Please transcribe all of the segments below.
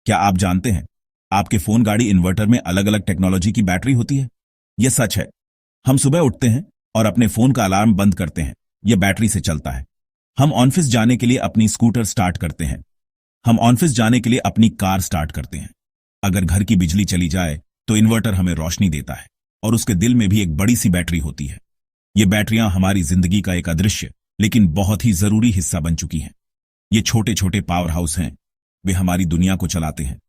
क्या आप जानते हैं आपके फोन गाड़ी इन्वर्टर में अलग अलग टेक्नोलॉजी की बैटरी होती है? यह सच है। हम सुबह उठते हैं और अपने फोन का अलार्म बंद करते हैं, यह बैटरी से चलता है। हम ऑफिस जाने के लिए अपनी स्कूटर स्टार्ट करते हैं। हम ऑफिस जाने के लिए अपनी कार स्टार्ट करते हैं। अगर घर की बिजली चली जाए तो इन्वर्टर हमें रोशनी देता है और उसके दिल में भी एक बड़ी सी बैटरी होती है। ये बैटरियां हमारी जिंदगी का एक अदृश्य लेकिन बहुत ही जरूरी हिस्सा बन चुकी हैं। ये छोटे छोटे पावर हाउस हैं। वे हमारी दुनिया को चलाते हैं।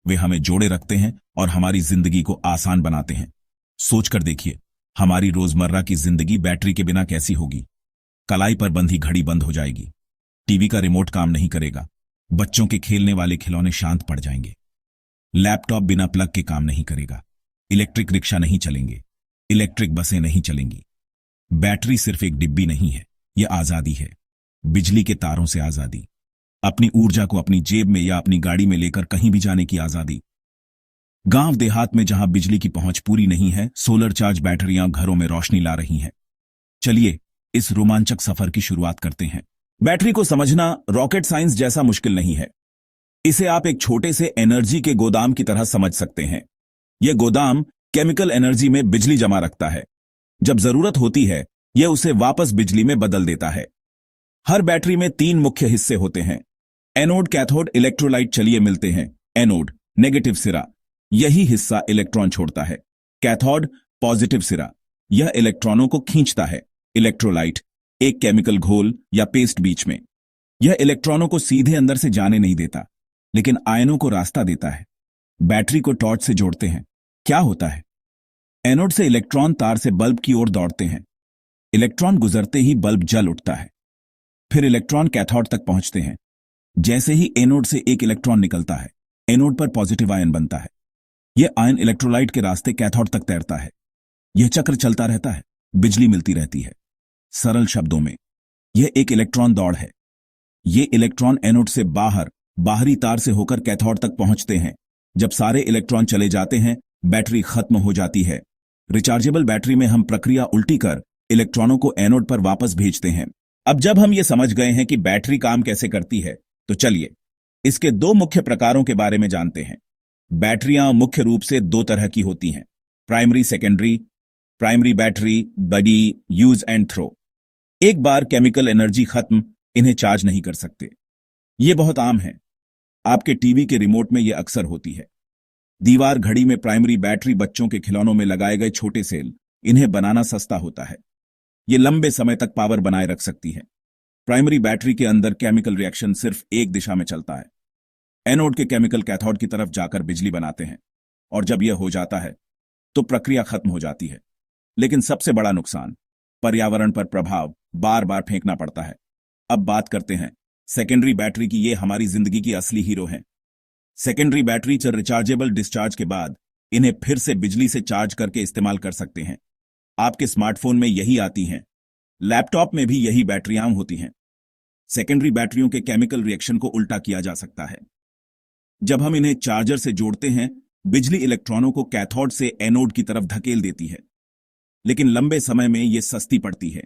वे हमें जोड़े रखते हैं और हमारी जिंदगी को आसान बनाते हैं। सोचकर देखिए, हमारी रोजमर्रा की जिंदगी बैटरी के बिना कैसी होगी। कलाई पर बंधी घड़ी बंद हो जाएगी। टीवी का रिमोट काम नहीं करेगा। बच्चों के खेलने वाले खिलौने शांत पड़ जाएंगे। लैपटॉप बिना प्लग के काम नहीं करेगा। इलेक्ट्रिक रिक्शा नहीं चलेंगे। इलेक्ट्रिक बसें नहीं चलेंगी। बैटरी सिर्फ एक डिब्बी नहीं है, यह आजादी है। बिजली के तारों से आजादी, अपनी ऊर्जा को अपनी जेब में या अपनी गाड़ी में लेकर कहीं भी जाने की आजादी। गांव देहात में जहां बिजली की पहुंच पूरी नहीं है, सोलर चार्ज बैटरियां घरों में रोशनी ला रही हैं। चलिए इस रोमांचक सफर की शुरुआत करते हैं। बैटरी को समझना रॉकेट साइंस जैसा मुश्किल नहीं है। इसे आप एक छोटे से एनर्जी के गोदाम की तरह समझ सकते हैं। यह गोदाम केमिकल एनर्जी में बिजली जमा रखता है। जब जरूरत होती है यह उसे वापस बिजली में बदल देता है। हर बैटरी में 3 मुख्य हिस्से होते हैं। Anode, cathode, electrolyte. चलिए मिलते हैं। एनोड नेगेटिव सिरा, यही हिस्सा इलेक्ट्रॉन छोड़ता है। कैथोड पॉजिटिव सिरा, यह इलेक्ट्रॉनों को खींचता है। इलेक्ट्रोलाइट एक केमिकल घोल या पेस्ट बीच में, यह इलेक्ट्रॉनों को सीधे अंदर से जाने नहीं देता लेकिन आयनों को रास्ता देता है। बैटरी को टॉर्च से जोड़ते हैं। क्या होता है? एनोड से इलेक्ट्रॉन तार से बल्ब की ओर दौड़ते हैं। इलेक्ट्रॉन गुजरते ही बल्ब जल उठता है। फिर इलेक्ट्रॉन कैथोड तक पहुंचते हैं। जैसे ही एनोड से एक इलेक्ट्रॉन निकलता है, एनोड पर पॉजिटिव आयन बनता है। यह आयन इलेक्ट्रोलाइट के रास्ते कैथोड तक तैरता है। यह चक्र चलता रहता है। बिजली मिलती रहती है। सरल शब्दों में यह एक इलेक्ट्रॉन दौड़ है। ये इलेक्ट्रॉन एनोड से बाहरी तार से होकर कैथोड तक पहुंचते हैं। जब सारे इलेक्ट्रॉन चले जाते हैं, बैटरी खत्म हो जाती है। रिचार्जेबल बैटरी में हम प्रक्रिया उल्टी कर इलेक्ट्रॉनों को एनोड पर वापस भेजते हैं। अब जब हम ये समझ गए हैं कि बैटरी काम कैसे करती है, तो चलिए इसके 2 मुख्य प्रकारों के बारे में जानते हैं। बैटरियां मुख्य रूप से 2 तरह की होती हैं, प्राइमरी, सेकेंडरी। प्राइमरी बैटरी बडी यूज एंड थ्रो। एक बार केमिकल एनर्जी खत्म, इन्हें चार्ज नहीं कर सकते। यह बहुत आम है। आपके टीवी के रिमोट में यह अक्सर होती है। दीवार घड़ी में प्राइमरी बैटरी, बच्चों के खिलौनों में लगाए गए छोटे सेल। इन्हें बनाना सस्ता होता है। ये लंबे समय तक पावर बनाए रख सकती है। प्राइमरी बैटरी के अंदर केमिकल रिएक्शन सिर्फ एक दिशा में चलता है। एनोड के केमिकल कैथोड की तरफ जाकर बिजली बनाते हैं और जब यह हो जाता है तो प्रक्रिया खत्म हो जाती है। लेकिन सबसे बड़ा नुकसान, पर्यावरण पर प्रभाव, बार बार फेंकना पड़ता है। अब बात करते हैं सेकेंडरी बैटरी की। ये हमारी जिंदगी की असली हीरो हैं। सेकेंडरी बैटरी रिचार्जेबल डिस्चार्ज के बाद इन्हें फिर से बिजली से चार्ज करके इस्तेमाल कर सकते हैं। आपके स्मार्टफोन में यही आती हैं। लैपटॉप में भी यही बैटरियां होती हैं। सेकेंडरी बैटरियों के केमिकल रिएक्शन को उल्टा किया जा सकता है। जब हम इन्हें चार्जर से जोड़ते हैं, बिजली इलेक्ट्रॉनों को कैथोड से एनोड की तरफ धकेल देती है। लेकिन लंबे समय में यह सस्ती पड़ती है।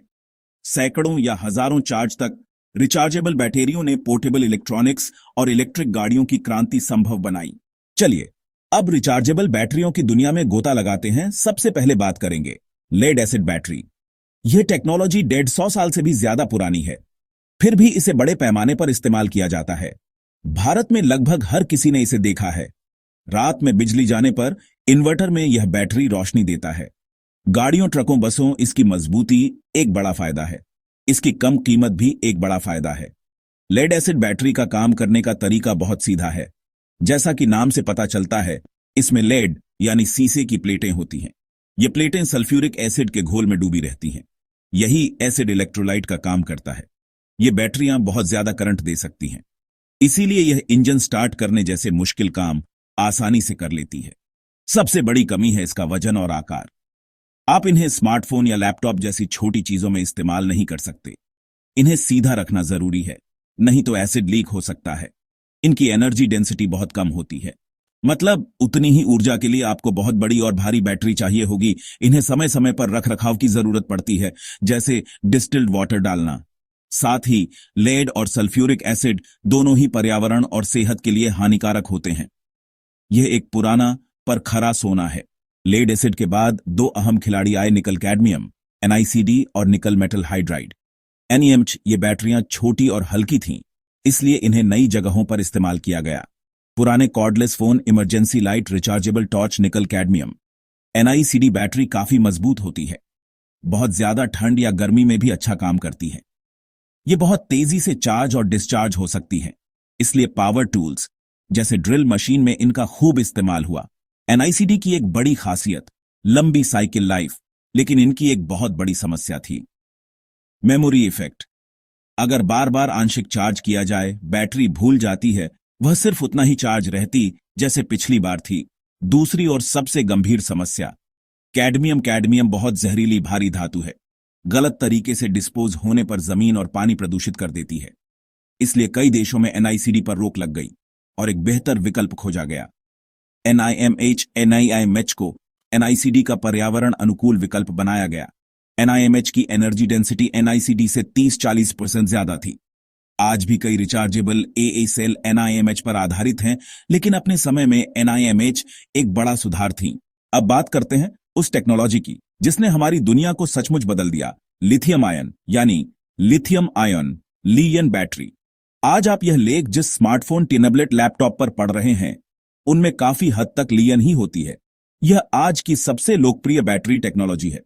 सैकड़ों या हजारों चार्ज तक रिचार्जेबल बैटरियों ने पोर्टेबल इलेक्ट्रॉनिक्स और इलेक्ट्रिक गाड़ियों की क्रांति संभव बनाई। चलिए अब रिचार्जेबल बैटरियों की दुनिया में गोता लगाते हैं। सबसे पहले बात करेंगे लेड एसिड बैटरी। यह टेक्नोलॉजी 150 साल से भी ज्यादा पुरानी है, फिर भी इसे बड़े पैमाने पर इस्तेमाल किया जाता है। भारत में लगभग हर किसी ने इसे देखा है। रात में बिजली जाने पर इन्वर्टर में यह बैटरी रोशनी देता है। गाड़ियों, ट्रकों, बसों, इसकी मजबूती एक बड़ा फायदा है। इसकी कम कीमत भी एक बड़ा फायदा है। लेड एसिड बैटरी का काम करने का तरीका बहुत सीधा है। जैसा कि नाम से पता चलता है, इसमें लेड यानी सीसे की प्लेटें होती हैं। ये प्लेटें सल्फ्यूरिक एसिड के घोल में डूबी रहती हैं। यही एसिड इलेक्ट्रोलाइट का काम करता है। ये बैटरियां बहुत ज्यादा करंट दे सकती हैं, इसीलिए यह इंजन स्टार्ट करने जैसे मुश्किल काम आसानी से कर लेती है। सबसे बड़ी कमी है इसका वजन और आकार। आप इन्हें स्मार्टफोन या लैपटॉप जैसी छोटी चीजों में इस्तेमाल नहीं कर सकते। इन्हें सीधा रखना जरूरी है, नहीं तो एसिड लीक हो सकता है। इनकी एनर्जी डेंसिटी बहुत कम होती है, मतलब उतनी ही ऊर्जा के लिए आपको बहुत बड़ी और भारी बैटरी चाहिए होगी। इन्हें समय समय पर रख रखाव की जरूरत पड़ती है, जैसे डिस्टिल्ड वाटर डालना, साथ ही लेड और सल्फ्यूरिक एसिड दोनों ही पर्यावरण और सेहत के लिए हानिकारक होते हैं। यह एक पुराना पर खरा सोना है। लेड एसिड के बाद दो अहम खिलाड़ी आए, निकल कैडमियम NiCd और निकल मेटल हाइड्राइड NeMH। ये बैटरियां छोटी और हल्की थीं, इसलिए इन्हें नई जगहों पर इस्तेमाल किया गया। पुराने cordless phone, emergency light, rechargeable torch, निकल कैडमियम NiCd बैटरी काफी मजबूत होती है, बहुत ज्यादा ठंड या गर्मी में भी अच्छा काम करती है। ये बहुत तेजी से चार्ज और डिस्चार्ज हो सकती है, इसलिए पावर टूल्स जैसे ड्रिल मशीन में इनका खूब इस्तेमाल हुआ। NiCd की एक बड़ी खासियत लंबी साइकिल लाइफ, लेकिन इनकी एक बहुत बड़ी समस्या थी, मेमोरी इफेक्ट। अगर बार बार आंशिक चार्ज किया जाए, बैटरी भूल जाती है, वह सिर्फ उतना ही चार्ज रहती जैसे पिछली बार थी। दूसरी और सबसे गंभीर समस्या कैडमियम बहुत जहरीली भारी धातु है, गलत तरीके से डिस्पोज होने पर जमीन और पानी प्रदूषित कर देती है। इसलिए कई देशों में NiCd पर रोक लग गई और एक बेहतर विकल्प खोजा गया, NiMH को NiCd का पर्यावरण अनुकूल विकल्प बनाया गया। NiMH की एनर्जी डेंसिटी NiCd से 30-40% ज्यादा थी। आज भी कई रिचार्जेबल AA सेल NiMH पर आधारित हैं, लेकिन अपने समय में NiMH एक बड़ा सुधार थी। अब बात करते हैं उस टेक्नोलॉजी की जिसने हमारी दुनिया को सचमुच बदल दिया, लिथियम आयन यानी लिथियम आयन ली-इयन बैटरी। आज आप यह लेख जिस स्मार्टफोन, टैबलेट, लैपटॉप पर पढ़ रहे हैं, उनमें काफी हद तक ली-इयन ही होती है। यह आज की सबसे लोकप्रिय बैटरी टेक्नोलॉजी है।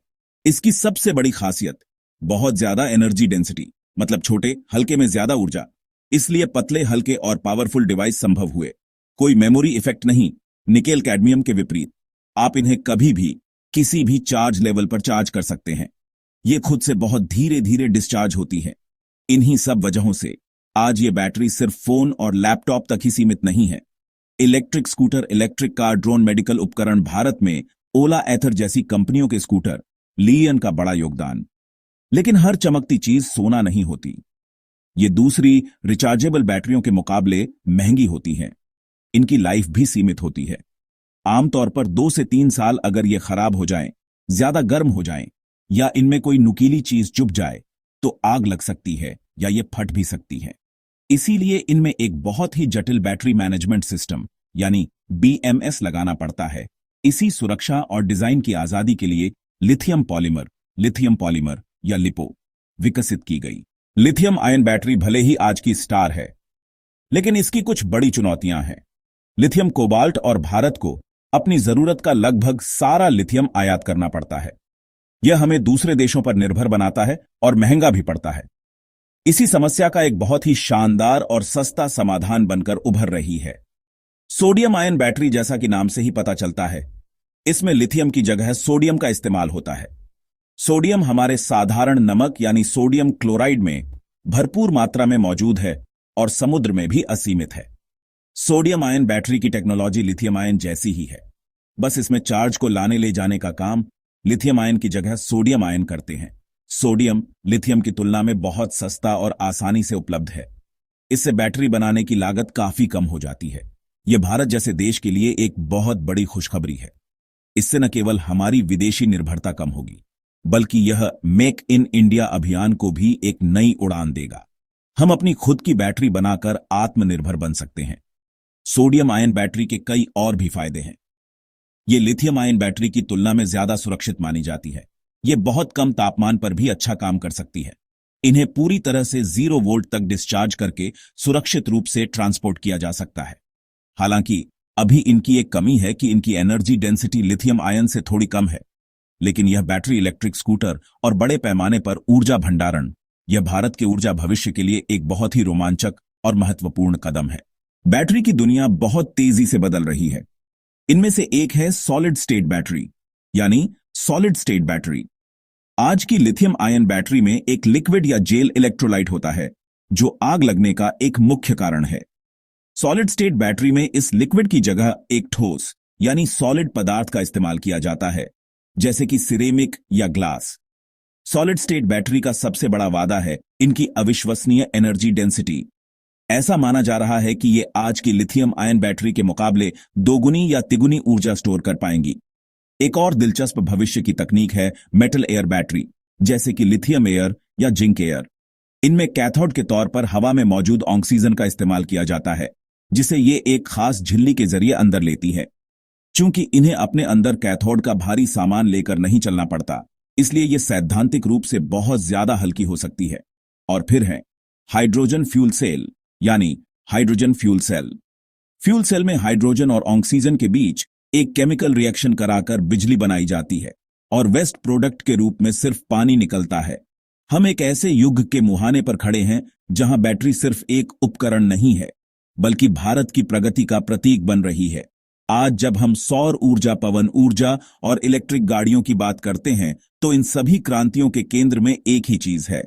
इसकी सबसे बड़ी खासियत बहुत ज्यादा एनर्जी डेंसिटी, मतलब छोटे हल्के में ज्यादा ऊर्जा, इसलिए पतले, हल्के और पावरफुल डिवाइस संभव हुए। कोई मेमोरी इफेक्ट नहीं, निकेल कैडमियम के विपरीत। आप इन्हें कभी भी किसी भी चार्ज लेवल पर चार्ज कर सकते हैं। ये खुद से बहुत धीरे धीरे डिस्चार्ज होती है। इन्हीं सब वजहों से आज ये बैटरी सिर्फ फोन और लैपटॉप तक ही सीमित नहीं है। Electric scooter, electric car, drone, medical उपकरण, भारत में ओला, एथर जैसी कंपनियों के स्कूटर, ली-इयन का बड़ा योगदान। लेकिन हर चमकती चीज सोना नहीं होती। ये दूसरी रिचार्जेबल बैटरियों के मुकाबले महंगी होती हैं। इनकी लाइफ भी सीमित होती है, आमतौर पर 2 से 3 साल। अगर ये खराब हो जाएं, ज्यादा गर्म हो जाएं या इनमें कोई नुकीली चीज चुभ जाए तो आग लग सकती है या ये फट भी सकती है। इसीलिए इनमें एक बहुत ही जटिल बैटरी मैनेजमेंट सिस्टम यानी BMS लगाना पड़ता है। इसी सुरक्षा और डिजाइन की आजादी के लिए लिथियम पॉलीमर या लिपो विकसित की गई। लिथियम आयन बैटरी भले ही आज की स्टार है, लेकिन इसकी कुछ बड़ी चुनौतियां हैं। लिथियम, कोबाल्ट और भारत को अपनी जरूरत का लगभग सारा लिथियम आयात करना पड़ता है। यह हमें दूसरे देशों पर निर्भर बनाता है और महंगा भी पड़ता है। इसी समस्या का एक बहुत ही शानदार और सस्ता समाधान बनकर उभर रही है सोडियम आयन बैटरी। जैसा कि नाम से ही पता चलता है, इसमें लिथियम की जगह सोडियम का इस्तेमाल होता है। सोडियम हमारे साधारण नमक यानी सोडियम क्लोराइड में भरपूर मात्रा में मौजूद है और समुद्र में भी असीमित है। सोडियम आयन बैटरी की टेक्नोलॉजी लिथियम आयन जैसी ही है, बस इसमें चार्ज को लाने ले जाने का काम लिथियम आयन की जगह सोडियम आयन करते हैं। सोडियम लिथियम की तुलना में बहुत सस्ता और आसानी से उपलब्ध है। इससे बैटरी बनाने की लागत काफी कम हो जाती है। यह भारत जैसे देश के लिए एक बहुत बड़ी खुशखबरी है। इससे न केवल हमारी विदेशी निर्भरता कम होगी, बल्कि यह मेक इन इंडिया अभियान को भी एक नई उड़ान देगा। हम अपनी खुद की बैटरी बनाकर आत्मनिर्भर बन सकते हैं। सोडियम आयन बैटरी के कई और भी फायदे हैं। ये लिथियम आयन बैटरी की तुलना में ज्यादा सुरक्षित मानी जाती है। ये बहुत कम तापमान पर भी अच्छा काम कर सकती है। इन्हें पूरी तरह से 0 वोल्ट तक डिस्चार्ज करके सुरक्षित रूप से ट्रांसपोर्ट किया जा सकता है। हालांकि अभी इनकी एक कमी है कि इनकी एनर्जी डेंसिटी लिथियम आयन से थोड़ी कम है, लेकिन यह बैटरी, इलेक्ट्रिक स्कूटर और बड़े पैमाने पर ऊर्जा भंडारण, यह भारत के ऊर्जा भविष्य के लिए एक बहुत ही रोमांचक और महत्वपूर्ण कदम है। बैटरी की दुनिया बहुत तेजी से बदल रही है। इनमें से एक है सॉलिड स्टेट बैटरी यानी सॉलिड स्टेट बैटरी। आज की लिथियम आयन बैटरी में एक लिक्विड या जेल इलेक्ट्रोलाइट होता है जो आग लगने का एक मुख्य कारण है। सॉलिड स्टेट बैटरी में इस लिक्विड की जगह एक ठोस यानी सॉलिड पदार्थ का इस्तेमाल किया जाता है, जैसे कि सिरेमिक या ग्लास। सॉलिड स्टेट बैटरी का सबसे बड़ा वादा है इनकी अविश्वसनीय एनर्जी डेंसिटी। ऐसा माना जा रहा है कि ये आज की लिथियम आयन बैटरी के मुकाबले 2 गुनी या तिगुनी ऊर्जा स्टोर कर पाएंगी। एक और दिलचस्प भविष्य की तकनीक है मेटल एयर बैटरी, जैसे कि लिथियम एयर या जिंक एयर। इनमें कैथोड के तौर पर हवा में मौजूद ऑक्सीजन का इस्तेमाल किया जाता है, जिसे ये एक खास झिल्ली के जरिए अंदर लेती है। चूंकि इन्हें अपने अंदर कैथोड का भारी सामान लेकर नहीं चलना पड़ता, इसलिए ये सैद्धांतिक रूप से बहुत ज्यादा हल्की हो सकती है। और फिर है हाइड्रोजन फ्यूल सेल, यानी hydrogen fuel cell. Fuel cell में हाइड्रोजन और ऑक्सीजन के बीच एक केमिकल रिएक्शन कराकर बिजली बनाई जाती है और वेस्ट प्रोडक्ट के रूप में सिर्फ पानी निकलता है। हम एक ऐसे युग के मुहाने पर खड़े हैं जहां बैटरी सिर्फ एक उपकरण नहीं है, बल्कि भारत की प्रगति का प्रतीक बन रही है। आज जब हम सौर ऊर्जा, पवन ऊर्जा और इलेक्ट्रिक गाड़ियों की बात करते हैं, तो इन सभी क्रांतियों के केंद्र में एक ही चीज है,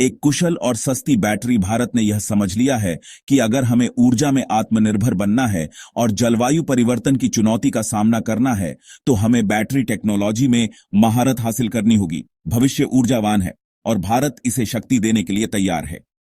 एक कुशल और सस्ती बैटरी। भारत ने यह समझ लिया है कि अगर हमें ऊर्जा में आत्मनिर्भर बनना है और जलवायु परिवर्तन की चुनौती का सामना करना है, तो हमें बैटरी टेक्नोलॉजी में महारत हासिल करनी होगी। भविष्य ऊर्जावान है और भारत इसे शक्ति देने के लिए तैयार है।